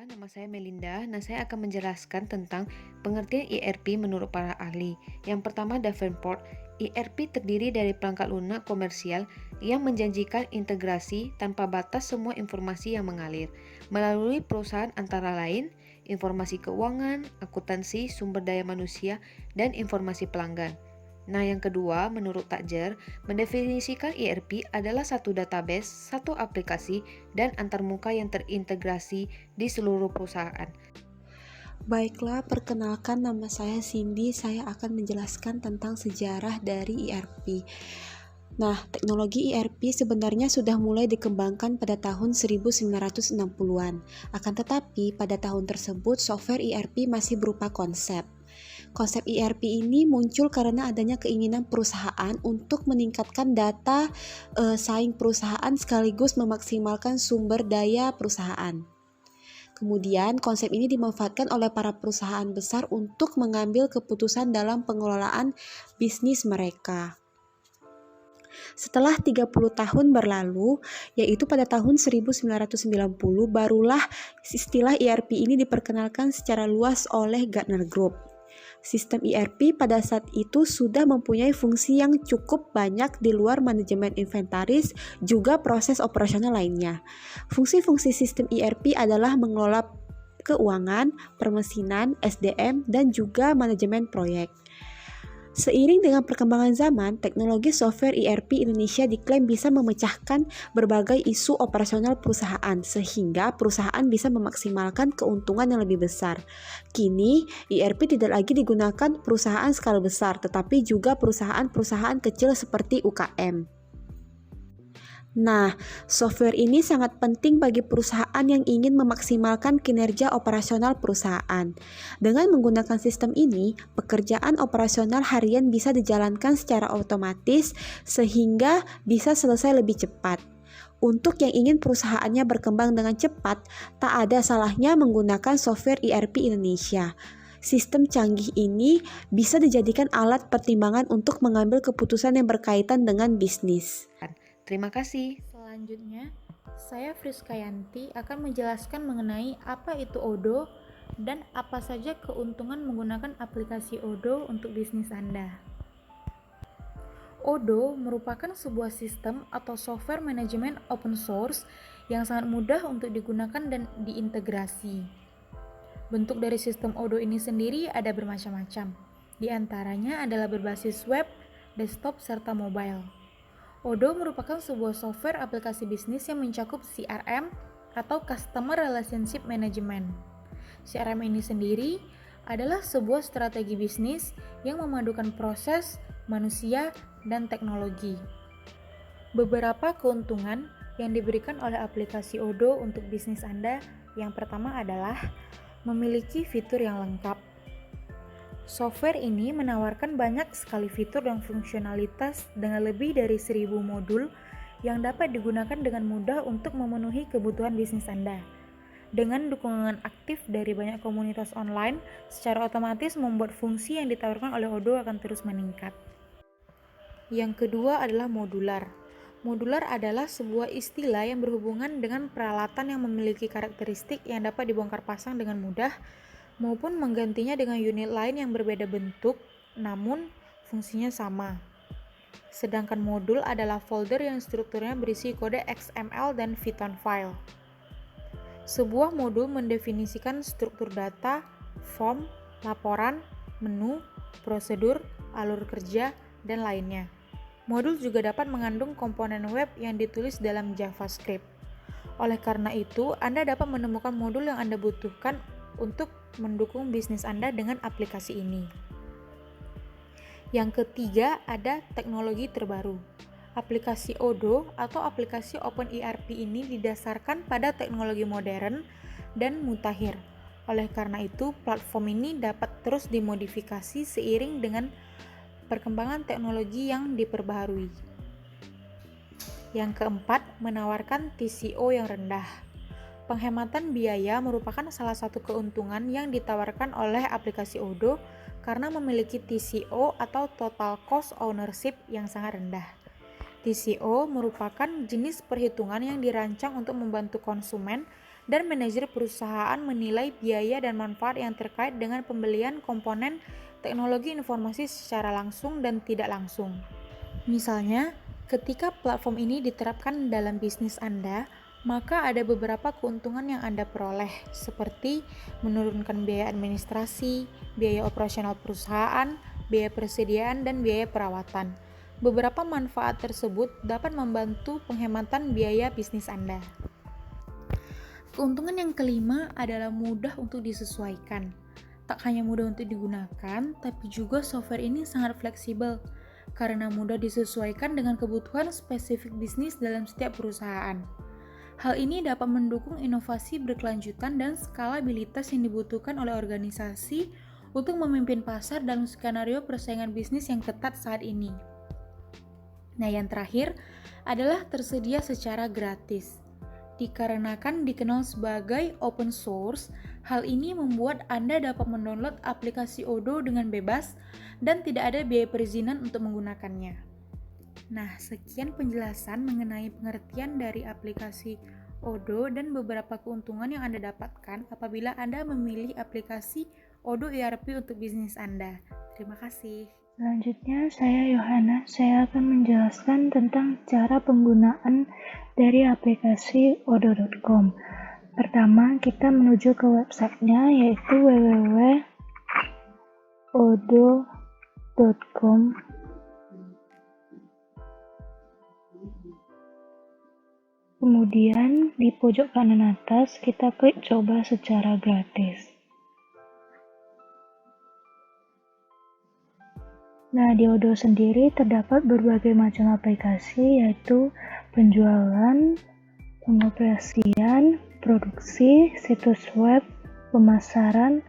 Nama saya Melinda. Saya akan menjelaskan tentang pengertian ERP menurut para ahli. Yang pertama, Davenport. ERP terdiri dari perangkat lunak komersial yang menjanjikan integrasi tanpa batas semua informasi yang mengalir melalui perusahaan antara lain informasi keuangan, akuntansi, sumber daya manusia, dan informasi pelanggan. Yang kedua, menurut Takjer, mendefinisikan ERP adalah satu database, satu aplikasi, dan antarmuka yang terintegrasi di seluruh perusahaan. Baiklah, perkenalkan nama saya Cindy. Saya akan menjelaskan tentang sejarah dari ERP. Nah, teknologi ERP sebenarnya sudah mulai dikembangkan pada tahun 1960-an. Akan tetapi, pada tahun tersebut software ERP masih berupa konsep. Konsep ERP ini muncul karena adanya keinginan perusahaan untuk meningkatkan data saing perusahaan sekaligus memaksimalkan sumber daya perusahaan. Kemudian, konsep ini dimanfaatkan oleh para perusahaan besar untuk mengambil keputusan dalam pengelolaan bisnis mereka. Setelah 30 tahun berlalu, yaitu pada tahun 1990, barulah istilah ERP ini diperkenalkan secara luas oleh Gartner Group. Sistem ERP pada saat itu sudah mempunyai fungsi yang cukup banyak di luar manajemen inventaris, juga proses operasional lainnya. Fungsi-fungsi sistem ERP adalah mengelola keuangan, permesinan, SDM, dan juga manajemen proyek. Seiring dengan perkembangan zaman, teknologi software ERP Indonesia diklaim bisa memecahkan berbagai isu operasional perusahaan, sehingga perusahaan bisa memaksimalkan keuntungan yang lebih besar. Kini, ERP tidak lagi digunakan perusahaan skala besar, tetapi juga perusahaan-perusahaan kecil seperti UKM. Software ini sangat penting bagi perusahaan yang ingin memaksimalkan kinerja operasional perusahaan. Dengan menggunakan sistem ini, pekerjaan operasional harian bisa dijalankan secara otomatis sehingga bisa selesai lebih cepat. Untuk yang ingin perusahaannya berkembang dengan cepat, tak ada salahnya menggunakan software ERP Indonesia. Sistem canggih ini bisa dijadikan alat pertimbangan untuk mengambil keputusan yang berkaitan dengan bisnis. Terima kasih. Selanjutnya, saya Friskayanti akan menjelaskan mengenai apa itu Odoo dan apa saja keuntungan menggunakan aplikasi Odoo untuk bisnis Anda. Odoo merupakan sebuah sistem atau software manajemen open source yang sangat mudah untuk digunakan dan diintegrasi. Bentuk dari sistem Odoo ini sendiri ada bermacam-macam. Di antaranya adalah berbasis web, desktop, serta mobile. Odoo merupakan sebuah software aplikasi bisnis yang mencakup CRM atau Customer Relationship Management. CRM ini sendiri adalah sebuah strategi bisnis yang memadukan proses, manusia, dan teknologi. Beberapa keuntungan yang diberikan oleh aplikasi Odoo untuk bisnis Anda yang pertama adalah memiliki fitur yang lengkap. Software ini menawarkan banyak sekali fitur dan fungsionalitas dengan lebih dari 1000 modul yang dapat digunakan dengan mudah untuk memenuhi kebutuhan bisnis Anda. Dengan dukungan aktif dari banyak komunitas online, secara otomatis membuat fungsi yang ditawarkan oleh Odoo akan terus meningkat. Yang kedua adalah modular. Modular adalah sebuah istilah yang berhubungan dengan peralatan yang memiliki karakteristik yang dapat dibongkar pasang dengan mudah, maupun menggantinya dengan unit lain yang berbeda bentuk, namun fungsinya sama. Sedangkan modul adalah folder yang strukturnya berisi kode XML dan Python file. Sebuah modul mendefinisikan struktur data, form, laporan, menu, prosedur, alur kerja, dan lainnya. Modul juga dapat mengandung komponen web yang ditulis dalam JavaScript. Oleh karena itu, Anda dapat menemukan modul yang Anda butuhkan untuk mendukung bisnis Anda dengan aplikasi ini. Yang ketiga ada teknologi terbaru. Aplikasi Odoo atau aplikasi Open ERP ini didasarkan pada teknologi modern dan mutakhir. Oleh karena itu, platform ini dapat terus dimodifikasi seiring dengan perkembangan teknologi yang diperbaharui. Yang keempat, menawarkan TCO yang rendah. Penghematan biaya merupakan salah satu keuntungan yang ditawarkan oleh aplikasi Odoo karena memiliki TCO atau Total Cost Ownership yang sangat rendah. TCO merupakan jenis perhitungan yang dirancang untuk membantu konsumen dan manajer perusahaan menilai biaya dan manfaat yang terkait dengan pembelian komponen teknologi informasi secara langsung dan tidak langsung. Misalnya, ketika platform ini diterapkan dalam bisnis Anda, maka ada beberapa keuntungan yang Anda peroleh, seperti menurunkan biaya administrasi, biaya operasional perusahaan, biaya persediaan, dan biaya perawatan. Beberapa manfaat tersebut dapat membantu penghematan biaya bisnis Anda. Keuntungan yang kelima adalah mudah untuk disesuaikan. Tak hanya mudah untuk digunakan, tapi juga software ini sangat fleksibel karena mudah disesuaikan dengan kebutuhan spesifik bisnis dalam setiap perusahaan. Hal ini dapat mendukung inovasi berkelanjutan dan skalabilitas yang dibutuhkan oleh organisasi untuk memimpin pasar dalam skenario persaingan bisnis yang ketat saat ini. Nah, yang terakhir adalah tersedia secara gratis. Dikarenakan dikenal sebagai open source, hal ini membuat Anda dapat mendownload aplikasi Odoo dengan bebas dan tidak ada biaya perizinan untuk menggunakannya. Nah, sekian penjelasan mengenai pengertian dari aplikasi Odoo dan beberapa keuntungan yang Anda dapatkan apabila Anda memilih aplikasi Odoo ERP untuk bisnis Anda. Terima kasih. Selanjutnya, saya Yohana. Saya akan menjelaskan tentang cara penggunaan dari aplikasi odoo.com. Pertama, kita menuju ke websitenya, yaitu www.odoo.com. Kemudian, di pojok kanan atas, kita klik coba secara gratis. Nah, di Odoo sendiri terdapat berbagai macam aplikasi, yaitu penjualan, pengoperasian, produksi, situs web, pemasaran,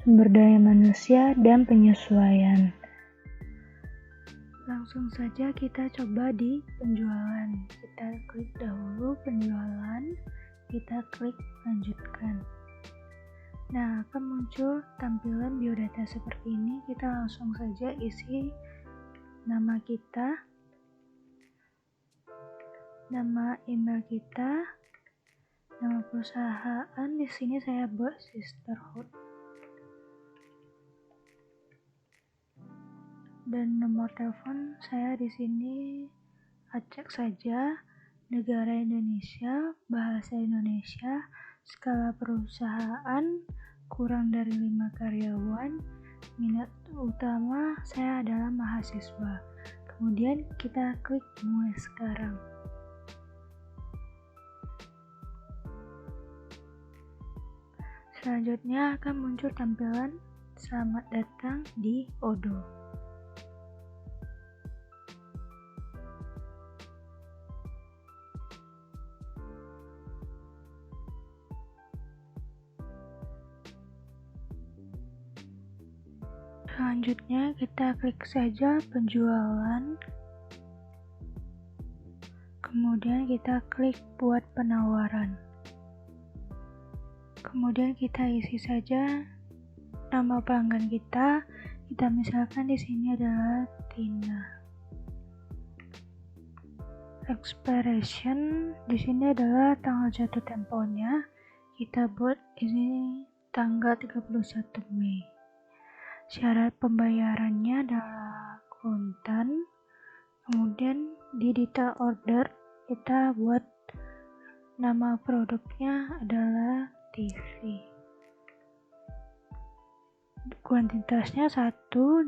sumber daya manusia, dan penyesuaian. Langsung saja kita coba di penjualan. Kita klik dahulu penjualan, kita klik lanjutkan. Nah, akan muncul tampilan biodata seperti ini. Kita langsung saja isi nama kita, nama email kita, nama perusahaan. Di sini saya buat Sisterhood. Dan nomor telepon saya di sini acak saja, negara Indonesia, bahasa Indonesia, skala perusahaan, kurang dari 5 karyawan, minat utama saya adalah mahasiswa. Kemudian kita klik mulai sekarang. Selanjutnya akan muncul tampilan selamat datang di Odoo. Selanjutnya kita klik saja penjualan, kemudian kita klik buat penawaran, kemudian kita isi saja nama pelanggan kita misalkan di sini adalah Tina. Expiration di sini adalah tanggal jatuh temponya, kita buat ini tanggal 31 Mei. Syarat pembayarannya adalah kontan. Kemudian di detail order kita buat nama produknya adalah TV. Kuantitasnya 1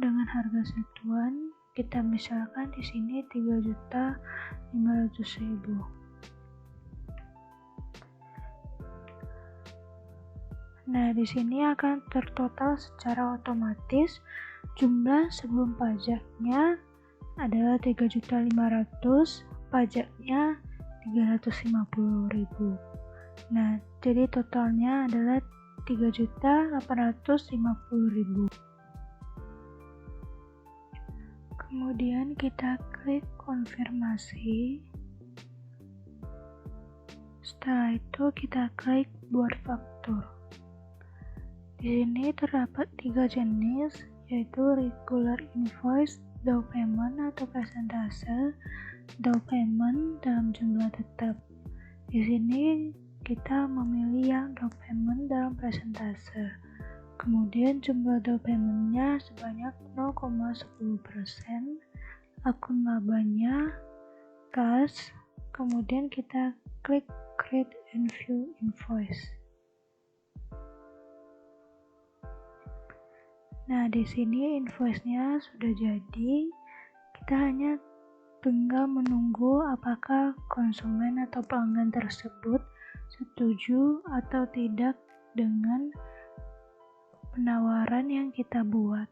dengan harga satuan. Kita misalkan di sini 3.500.000. Nah, di sini akan tertotal secara otomatis. Jumlah sebelum pajaknya adalah 3.500.000, pajaknya 350.000. Nah, jadi totalnya adalah 3.850.000. Kemudian kita klik konfirmasi. Setelah itu kita klik buat faktur. Di sini terdapat 3 jenis, yaitu regular invoice, down payment atau persentase, down payment dalam jumlah tetap. Di sini kita memilih yang down payment dalam persentase. Kemudian jumlah down payment-nya sebanyak 0,10%, akun labanya, kas, kemudian kita klik create and view invoice. Nah, di sini invoice-nya sudah jadi. Kita hanya tinggal menunggu apakah konsumen atau pelanggan tersebut setuju atau tidak dengan penawaran yang kita buat.